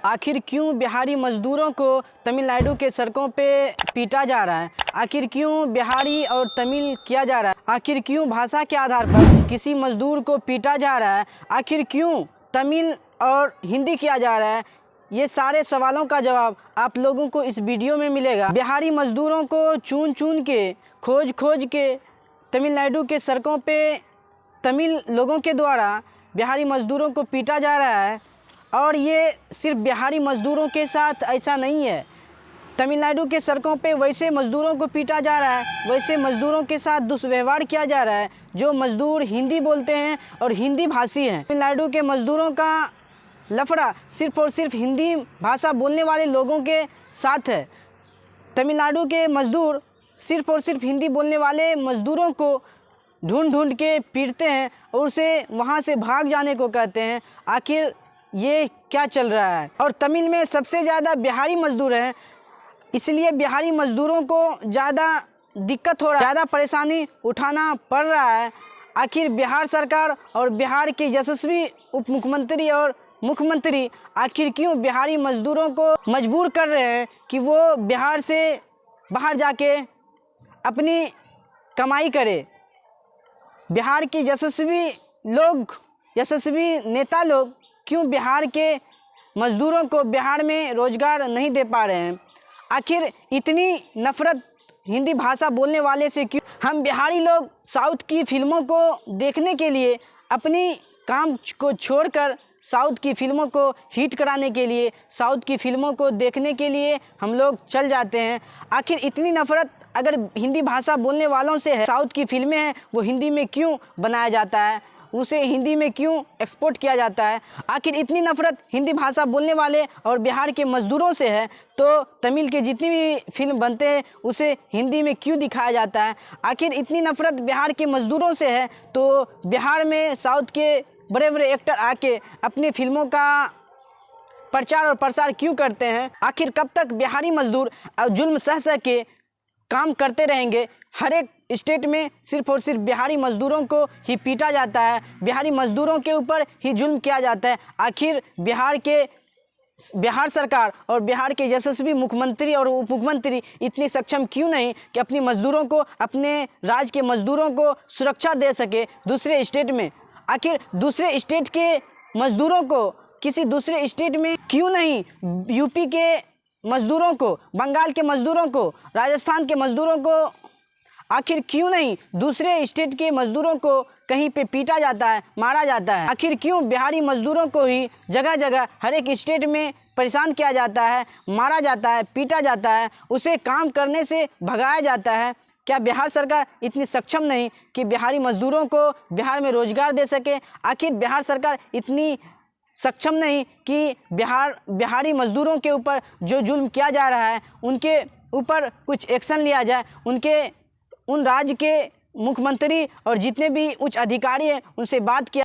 आखिर क्यों बिहारी मजदूरों को तमिलनाडु के सड़कों पे पीटा जा रहा है? आखिर क्यों बिहारी और तमिल किया जा रहा है? आखिर क्यों भाषा के आधार पर किसी मजदूर को पीटा जा रहा है? आखिर क्यों तमिल और हिंदी किया जा रहा है? ये सारे सवालों का जवाब आप लोगों को इस वीडियो में मिलेगा। बिहारी मजदूरों को चुन चुन के खोज के तमिलनाडु के सड़कों पे तमिल लोगों के द्वारा बिहारी मजदूरों को पीटा जा रहा है। और ये सिर्फ बिहारी मजदूरों के साथ ऐसा नहीं है, तमिलनाडु के सड़कों पे वैसे मजदूरों को पीटा जा रहा है, वैसे मजदूरों के साथ दुष्व्यवहार किया जा रहा है जो मजदूर हिंदी बोलते हैं और हिंदी भाषी हैं। तमिलनाडु के मजदूरों का लफड़ा सिर्फ और सिर्फ हिंदी भाषा बोलने वाले लोगों के साथ है। तमिलनाडु के मजदूर सिर्फ और सिर्फ हिंदी बोलने वाले मजदूरों को ढूंढ के पीटते हैं और उसे वहाँ से भाग जाने को कहते हैं। आखिर ये क्या चल रहा है? और तमिल में सबसे ज़्यादा बिहारी मजदूर हैं, इसलिए बिहारी मजदूरों को ज़्यादा दिक्कत हो रहा है, ज़्यादा परेशानी उठाना पड़ रहा है। आखिर बिहार सरकार और बिहार के यशस्वी उप मुख्यमंत्री और मुख्यमंत्री आखिर क्यों बिहारी मजदूरों को मजबूर कर रहे हैं कि वो बिहार से बाहर जाके अपनी कमाई करे? बिहार के यशस्वी नेता लोग क्यों बिहार के मजदूरों को बिहार में रोजगार नहीं दे पा रहे हैं? आखिर इतनी नफरत हिंदी भाषा बोलने वाले से क्यों? हम बिहारी लोग साउथ की फिल्मों को देखने के लिए अपनी काम को छोड़कर साउथ की फिल्मों को हिट कराने के लिए, साउथ की फिल्मों को देखने के लिए हम लोग चल जाते हैं। आखिर इतनी नफरत अगर हिंदी भाषा बोलने वालों से है, साउथ की फिल्में हैं वो हिंदी में क्यों बनाया जाता है, उसे हिंदी में क्यों एक्सपोर्ट किया जाता है? आखिर इतनी नफरत हिंदी भाषा बोलने वाले और बिहार के मजदूरों से है तो तमिल के जितनी भी फिल्म बनते हैं उसे हिंदी में क्यों दिखाया जाता है? आखिर इतनी नफरत बिहार के मजदूरों से है तो बिहार में साउथ के बड़े बड़े एक्टर आके अपनी फिल्मों का प्रचार और प्रसार क्यों करते हैं? आखिर कब तक बिहारी मजदूर जुल्म सह के काम करते रहेंगे? हर एक स्टेट में सिर्फ और सिर्फ बिहारी मजदूरों को ही पीटा जाता है, बिहारी मजदूरों के ऊपर ही जुल्म किया जाता है। आखिर बिहार सरकार और बिहार के यशस्वी मुख्यमंत्री और उप मुख्यमंत्री इतनी सक्षम क्यों नहीं कि अपनी मजदूरों को, अपने राज्य के मजदूरों को सुरक्षा दे सके दूसरे स्टेट में? आखिर दूसरे स्टेट के मजदूरों को किसी दूसरे स्टेट में क्यों नहीं, यूपी के मजदूरों को, बंगाल के मजदूरों को, राजस्थान के मजदूरों को आखिर क्यों नहीं दूसरे स्टेट के मजदूरों को कहीं पे पीटा जाता है, मारा जाता है? आखिर क्यों बिहारी मजदूरों को ही जगह जगह हर एक स्टेट में परेशान किया जाता है, मारा जाता है, पीटा जाता है, उसे काम करने से भगाया जाता है? क्या बिहार सरकार इतनी सक्षम नहीं कि बिहारी मजदूरों को बिहार में रोजगार दे सके? आखिर बिहार सरकार इतनी सक्षम नहीं कि बिहारी मजदूरों के ऊपर जो जुल्म किया जा रहा है उनके ऊपर कुछ एक्शन लिया जाए, उन राज्य के मुख्यमंत्री और जितने भी उच्च अधिकारी हैं उनसे बात किया